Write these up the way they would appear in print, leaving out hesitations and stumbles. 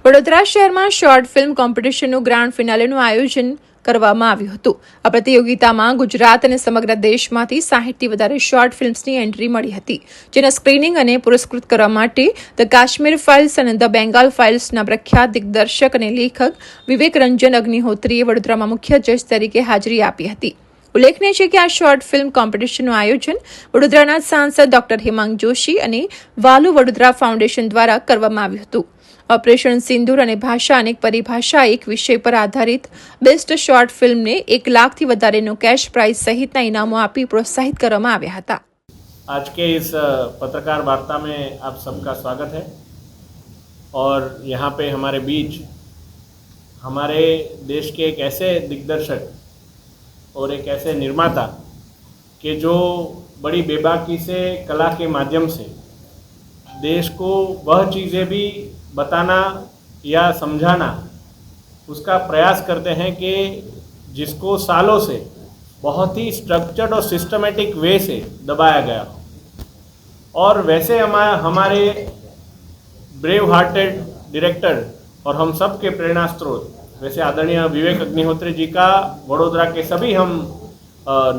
વડોદરા શહેરમાં short film કોમ્પિટિશનનું grand ફિનાલેનું આયોજન કરવામાં આવ્યું હતું। આ પ્રતિયોગિતામાં ગુજરાત અને સમગ્ર દેશમાંથી 60થી વધારે શોર્ટ ફિલ્મ્સની એન્ટ્રી મળી હતી, જેના સ્ક્રીનિંગ અને પુરસ્કૃત કરવા માટે ધ કાશ્મીર ફાઇલ્સ અને ધ બેંગાલ ફાઇલ્સના પ્રખ્યાત દિગ્દર્શક અને લેખક વિવેક રંજન અગ્નિહોત્રીએ વડોદરામાં મુખ્ય જજ તરીકે હાજરી આપી હતી। ઉલ્લેખનીય છે કે આ શોર્ટ ફિલ્મ કોમ્પિટિશનનું આયોજન વડોદરાના સાંસદ ડોક્ટર હેમાંગ જોશી અને વાલુ વડોદરા ફાઉન્ડેશન દ્વારા કરવામાં આવ્યું હતું। ऑपरेशन सिंदूर અને ભાષા અનેક પરિભાષા એક વિષય પર આધારિત બેસ્ટ શોર્ટ ફિલ્મને 1 લાખથી વધારેનો કેશ પ્રાઇઝ સહિતના ઇનામો આપી પ્રોત્સાહિત કરવામાં આવ્યા હતા। आज के इस पत्रकार वार्ता में आप सबका स्वागत है और यहाँ पे हमारे बीच हमारे देश के एक ऐसे दिग्दर्शक और एक ऐसे निर्माता के जो बड़ी बेबाकी से कला के माध्यम से देश को वह चीज़ें भी बताना या समझाना उसका प्रयास करते हैं कि जिसको सालों से बहुत ही स्ट्रक्चर्ड और सिस्टमेटिक वे से दबाया गया हो। और वैसे हमारे ब्रेव हार्टेड डायरेक्टर और हम सब के प्रेरणा स्रोत वैसे आदरणीय विवेक अग्निहोत्री जी का वडोदरा के सभी हम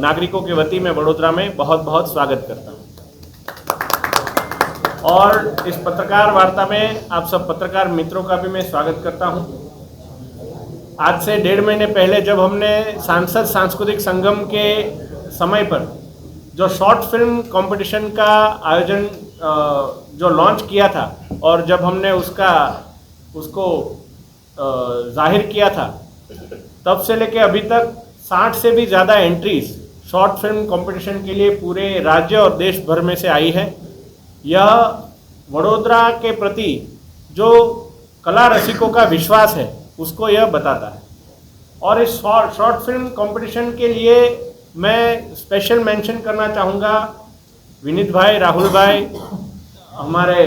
नागरिकों के वती में वडोदरा में बहुत बहुत स्वागत करता हूँ। और इस पत्रकार वार्ता में आप सब पत्रकार मित्रों का भी मैं स्वागत करता हूं। आज से 1.5 महीने पहले जब हमने सांसद सांस्कृतिक संगम के समय पर जो शॉर्ट फिल्म कंपटीशन का आयोजन जो लॉन्च किया था और जब हमने उसको जाहिर किया था, तब से लेके अभी तक 60 से भी ज़्यादा एंट्रीज शॉर्ट फिल्म कंपटीशन के लिए पूरे राज्य और देश भर में से आई है। यह वडोदरा के प्रति जो कला रसिकों का विश्वास है उसको यह बताता है। और इस शॉर्ट फिल्म कंपटीशन के लिए मैं स्पेशल मेंशन करना चाहूँगा विनीत भाई, राहुल भाई, हमारे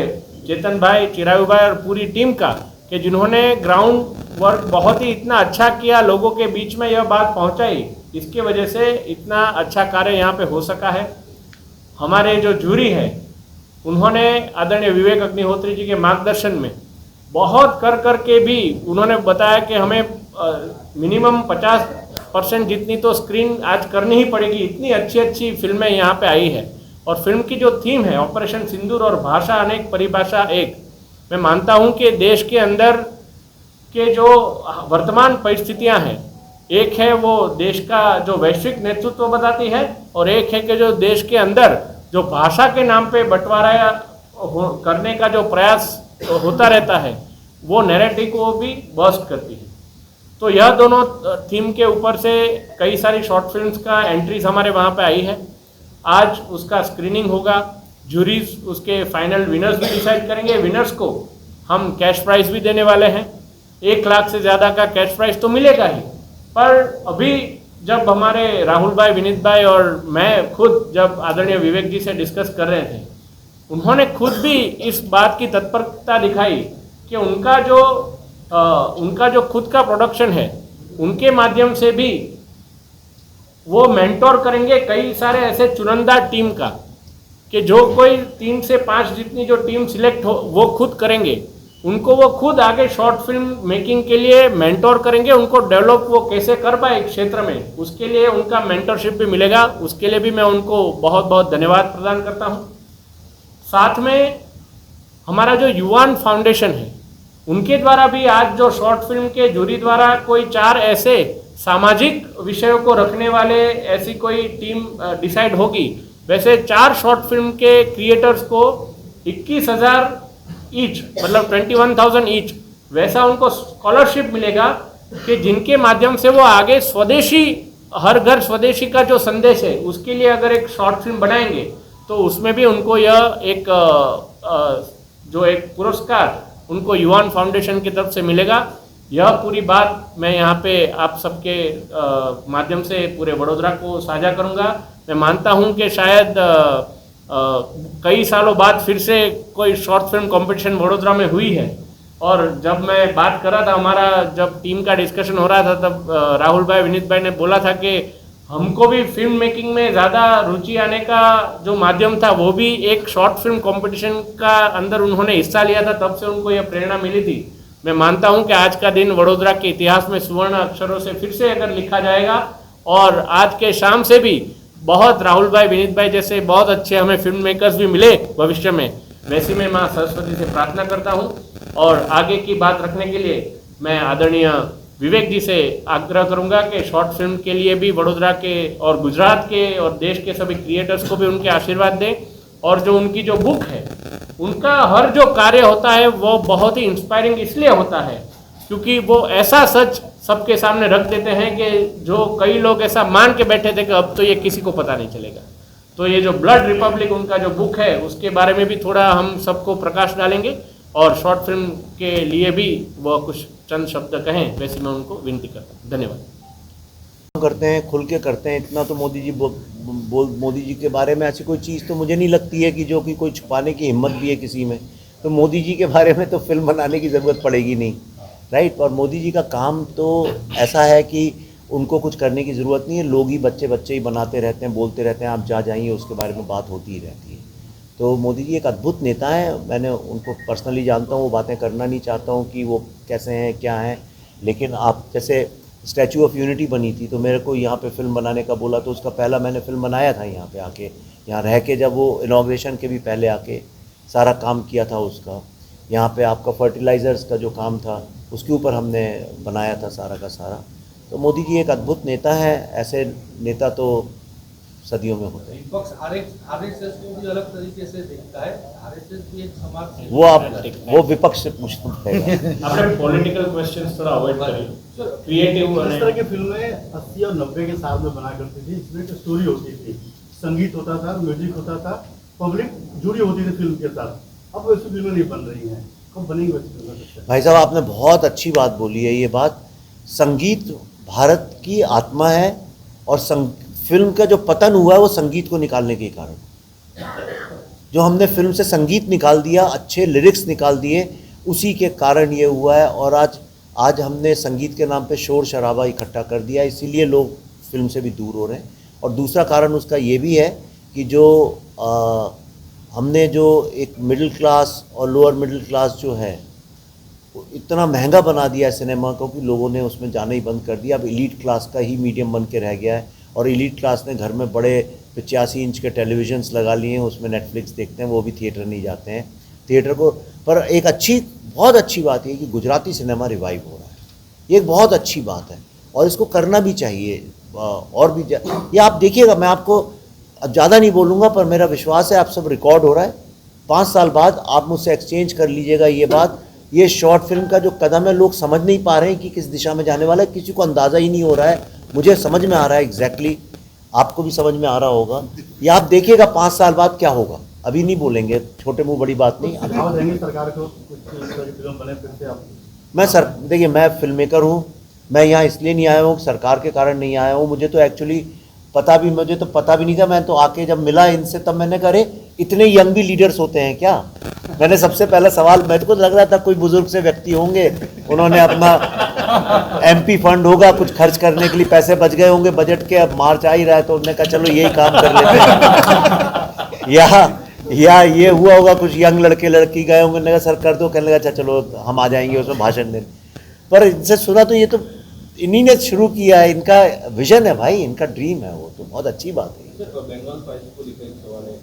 चेतन भाई, चिरायु भाई और पूरी टीम का, कि जिन्होंने ग्राउंड वर्क बहुत ही इतना अच्छा किया, लोगों के बीच में यह बात पहुँचाई, इसके वजह से इतना अच्छा कार्य यहाँ पे हो सका है। हमारे जो जूरी है उन्होंने आदरणीय विवेक अग्निहोत्री जी के मार्गदर्शन में बहुत कर के भी उन्होंने बताया कि हमें मिनिमम 50% जितनी तो स्क्रीन आज करनी ही पड़ेगी, इतनी अच्छी फिल्में यहाँ पे आई है। और फिल्म की जो थीम है ऑपरेशन सिंदूर और भाषा अनेक परिभाषा एक, मैं मानता हूँ कि देश के अंदर के जो वर्तमान परिस्थितियाँ हैं, एक है वो देश का जो वैश्विक नेतृत्व बताती है और एक है कि जो देश के अंदर जो भाषा के नाम पे बंटवारा करने का जो प्रयास होता रहता है वो नैरेटिव को भी बर्स्ट करती है। तो यह दोनों थीम के ऊपर से कई सारी शॉर्ट फिल्म्स का एंट्रीज हमारे वहाँ पे आई है। आज उसका स्क्रीनिंग होगा, जूरीज उसके फाइनल विनर्स भी डिसाइड करेंगे। विनर्स को हम कैश प्राइज भी देने वाले हैं, 1 लाख से ज़्यादा का कैश प्राइज तो मिलेगा ही। पर अभी जब हमारे राहुल भाई, विनीत भाई और मैं खुद जब आदरणीय विवेक जी से डिस्कस कर रहे थे, उन्होंने खुद भी इस बात की तत्परता दिखाई कि उनका जो खुद का प्रोडक्शन है उनके माध्यम से भी वो मेंटोर करेंगे कई सारे ऐसे चुनिंदा टीम का, कि जो कोई 3 से 5 जितनी जो टीम सिलेक्ट हो वो खुद करेंगे, उनको वो खुद आगे शॉर्ट फिल्म मेकिंग के लिए मेंटोर करेंगे, उनको डेवलप वो कैसे कर पाए क्षेत्र में, उसके लिए उनका मेंटरशिप भी मिलेगा। उसके लिए भी मैं उनको बहुत बहुत धन्यवाद प्रदान करता हूँ। साथ में हमारा जो युवान फाउंडेशन है उनके द्वारा भी आज जो शॉर्ट फिल्म के जूरी द्वारा कोई 4 ऐसे सामाजिक विषयों को रखने वाले ऐसी कोई टीम डिसाइड होगी। वैसे 4 शॉर्ट फिल्म के क्रिएटर्स को 21,000 ईच, मतलब 21,000 ईच वैसा उनको स्कॉलरशिप मिलेगा, कि जिनके माध्यम से वो आगे स्वदेशी, हर घर स्वदेशी का जो संदेश है उसके लिए अगर एक शॉर्ट फिल्म बनाएंगे तो उसमें भी उनको यह एक जो एक पुरस्कार उनको युवान फाउंडेशन की तरफ से मिलेगा। यह पूरी बात मैं यहाँ पे आप सबके माध्यम से पूरे वडोदरा को साझा करूँगा। मैं मानता हूँ कि शायद कई सालों बाद फिर से कोई शॉर्ट फिल्म कंपटीशन वडोदरा में हुई है। और जब मैं बात कर रहा था, हमारा जब टीम का डिस्कशन हो रहा था, तब राहुल भाई, विनीत भाई ने बोला था कि हमको भी फिल्म मेकिंग में ज़्यादा रुचि आने का जो माध्यम था वो भी एक शॉर्ट फिल्म कंपटीशन का अंदर उन्होंने हिस्सा लिया था, तब से उनको यह प्रेरणा मिली थी। मैं मानता हूं कि आज का दिन वडोदरा के इतिहास में सुवर्ण अक्षरों से फिर से अगर लिखा जाएगा और आज के शाम से भी बहुत राहुल भाई, विनीत भाई जैसे बहुत अच्छे हमें फिल्म मेकर्स भी मिले भविष्य में, वैसे मैं माँ सरस्वती से प्रार्थना करता हूँ। और आगे की बात रखने के लिए मैं आदरणीय विवेक जी से आग्रह करूंगा कि शॉर्ट फिल्म के लिए भी वडोदरा के और गुजरात के और देश के सभी क्रिएटर्स को भी उनके आशीर्वाद दें। और जो उनकी जो बुक है, उनका हर जो कार्य होता है वो बहुत ही इंस्पायरिंग इसलिए होता है क्योंकि वो ऐसा सच सबके सामने रख देते हैं कि जो कई लोग ऐसा मान के बैठे थे कि अब तो ये किसी को पता नहीं चलेगा। तो ये जो ब्लड रिपब्लिक उनका जो बुक है उसके बारे में भी थोड़ा हम सबको प्रकाश डालेंगे और शॉर्ट फिल्म के लिए भी वो कुछ चंद शब्द कहें, वैसे मैं उनको विनती करता हूँ। धन्यवाद। करते हैं, खुल के करते हैं, इतना तो मोदी जी के बारे में ऐसी कोई चीज़ तो मुझे नहीं लगती है कि जो कि कोई छुपाने की हिम्मत भी है किसी में। तो मोदी जी के बारे में तो फिल्म बनाने की ज़रूरत पड़ेगी नहीं, राइट। और मोदी जी का काम तो ऐसा है कि उनको कुछ करने की ज़रूरत नहीं है, लोग ही बच्चे ही बनाते रहते हैं, बोलते रहते हैं, आप जा जाइए उसके बारे में बात होती ही रहती है। तो मोदी जी एक अद्भुत नेता हैं, मैंने उनको पर्सनली जानता हूँ, वो बातें करना नहीं चाहता हूँ कि वो कैसे हैं क्या हैं, लेकिन आप जैसे स्टैचू ऑफ यूनिटी बनी थी तो मेरे को यहाँ पे फिल्म बनाने का बोला, तो उसका पहला मैंने फिल्म बनाया था यहाँ पे आके, यहाँ रह के, जब वो इनॉग्रेशन के भी पहले आके सारा काम किया था उसका। यहाँ पे आपका फर्टिलाइज़र्स का जो काम था उसके ऊपर हमने बनाया था सारा का सारा। तो मोदी जी एक अद्भुत नेता हैं, ऐसे नेता तो सदियों में होते हैं। विपक्ष आरएसएस को भी अलग तरीके से देखता है, आरएसएस भी एक समाज वो विपक्ष से पूछना पड़ेगा। आपने पॉलिटिकल क्वेश्चंस थोड़ा अवॉइड करिए, क्रिएटिव। इस तरह की फिल्में 80 और 90 के साल में बना करती थी, इसमें एक स्टोरी होती थी, संगीत होता था, म्यूजिक होता था, पब्लिक जुड़ी होती थी फिल्म के साथ। अब वैसी फिल्में नहीं बन रही हैं, कब बनेंगी वैसी फिल्में? भाई साहब आपने बहुत अच्छी बात बोली है। ये बात, संगीत भारत की आत्मा है और फिल्म का जो पतन हुआ है वो संगीत को निकालने के कारण, जो हमने फिल्म से संगीत निकाल दिया, अच्छे लिरिक्स निकाल दिए, उसी के कारण ये हुआ है। और आज हमने संगीत के नाम पे शोर शराबा इकट्ठा कर दिया, इसीलिए लोग फिल्म से भी दूर हो रहे हैं। और दूसरा कारण उसका ये भी है कि जो हमने जो एक मिडिल क्लास और लोअर मिडिल क्लास जो है इतना महंगा बना दिया है सिनेमा को कि लोगों ने उसमें जाना ही बंद कर दिया। अब एलीट क्लास का ही मीडियम बन के रह गया है और एलीट क्लास ने घर में बड़े 85 इंच के टेलीविजन्स लगा लिए हैं, उसमें नेटफ्लिक्स देखते हैं, वो भी थिएटर नहीं जाते हैं थिएटर को। पर एक बहुत अच्छी बात है कि गुजराती सिनेमा रिवाइव हो रहा है, ये एक बहुत अच्छी बात है और इसको करना भी चाहिए। और भी ये आप देखिएगा, मैं आपको अब ज़्यादा नहीं बोलूँगा पर मेरा विश्वास है आप सब रिकॉर्ड हो रहा है, 5 साल बाद आप मुझसे एक्सचेंज कर लीजिएगा ये बात। ये शॉर्ट फिल्म का जो कदम है लोग समझ नहीं पा रहे हैं कि किस दिशा में जाने वाला है, किसी को अंदाज़ा ही नहीं हो रहा है। मुझे समझ में आ रहा है एग्जैक्टली, आपको भी समझ में आ रहा होगा। ये आप देखिएगा 5 साल बाद क्या होगा, अभी नहीं बोलेंगे, छोटे मुंह बड़ी बात नहीं। सरकार को कुछ फिल्म बने फिर से आप? देखिए मैं फिल्म मेकर हूँ, मैं यहाँ इसलिए नहीं आया हूँ, सरकार के कारण नहीं आया हूँ। मुझे तो एक्चुअली पता भी नहीं था। मैं तो आके जब मिला इनसे तब मैंने कहा इतने यंग भी लीडर्स होते हैं क्या। मैंने सबसे पहला सवाल, मेरे को लग रहा था कोई बुजुर्ग से व्यक्ति होंगे, उन्होंने अपना MP फंड होगा, कुछ खर्च करने के लिए पैसे बच गए होंगे बजट के, अब मार्च आ ही रहा है तो उन्होंने कहा चलो यही काम कर लेते हैं। या ये हुआ होगा कुछ यंग लड़के लड़की गए होंगे, उन्होंने कहा सर कर दो, कहने लगा अच्छा चलो हम आ जाएंगे उसमें भाषण देने। पर इनसे सुना तो ये तो इन्हीं ने शुरू किया है, इनका विजन है भाई, इनका ड्रीम है, वो तो बहुत अच्छी बात है। बंगाल फाइल्स को लेकर एक सवाल है